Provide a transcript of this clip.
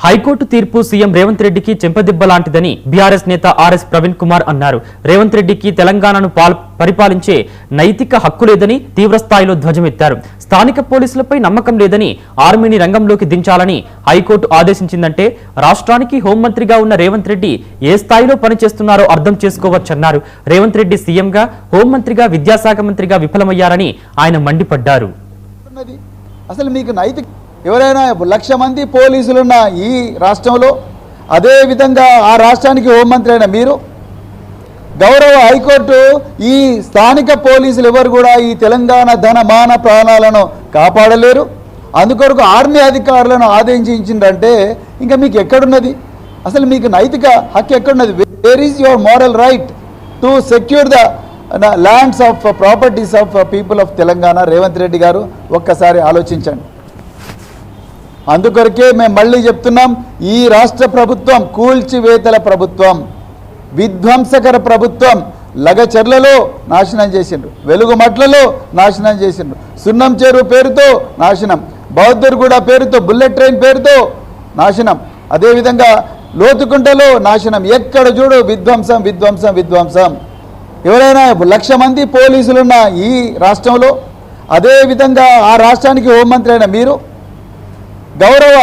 High court తీర్పు CM Revanth రెడ్డికి చెంపదిబ్బ లాంటిదని బీఆర్ఎస్ నేత ఆర్ఎస్ ప్రవీణ్ కుమార్ అన్నారు. రేవంత్ రెడ్డికి తెలంగాణను పరిపాలించే నైతిక హక్కు లేదని తీవ్రస్థాయిలో ధ్వజమెత్తారు. స్థానిక పోలీసులపై నమ్మకం లేదని ఆర్మీని రంగంలోకి దించాలని హైకోర్టు ఆదేశించిందంటే రాష్ట్రానికి హోంమంత్రిగా ఉన్న రేవంత్ రెడ్డి ఏ స్థాయిలో పనిచేస్తున్నారో అర్థం చేసుకోవచ్చన్నారు. రేవంత్ రెడ్డి సీఎంగా, హోంమంత్రిగా, విద్యాశాఖ మంత్రిగా విఫలమయ్యారని ఆయన మండిపడ్డారు. అసలు మీకు నైతిక ఎవరైనా 1,00,000 మంది పోలీసులున్న ఈ రాష్ట్రంలో, అదేవిధంగా ఆ రాష్ట్రానికి హోంమంత్రి అయిన మీరు, గౌరవ హైకోర్టు ఈ స్థానిక పోలీసులు ఎవరు కూడా ఈ తెలంగాణ ధన మాన ప్రాణాలను కాపాడలేరు, అందుకొరకు ఆర్మీ అధికారులను ఆదేశించిందంటే ఇంకా మీకు ఎక్కడున్నది? అసలు మీకు నైతిక హక్కు ఎక్కడున్నది? Where is your moral right to secure the lands of properties of people of Telangana? Revanth Reddy గారు ఒక్కసారి ఆలోచించండి. అందుకొరకే మేము మళ్ళీ చెప్తున్నాం, ఈ రాష్ట్ర ప్రభుత్వం కూల్చివేతల ప్రభుత్వం, విధ్వంసకర ప్రభుత్వం. లగచర్లలో నాశనం చేసిండ్రు, వెలుగుమట్లలో నాశనం చేసిండ్రు, సున్నం చెరువు పేరుతో నాశనం, బౌద్ధర్గూడ పేరుతో, బుల్లెట్ ట్రైన్ పేరుతో నాశనం, అదేవిధంగా లోతుకుంటలో నాశనం. ఎక్కడ చూడు విధ్వంసం విధ్వంసం విధ్వంసం. ఎవరైనా 1,00,000 మంది పోలీసులున్న ఈ రాష్ట్రంలో, అదేవిధంగా ఆ రాష్ట్రానికి హోంమంత్రి అయిన మీరు, గౌరవ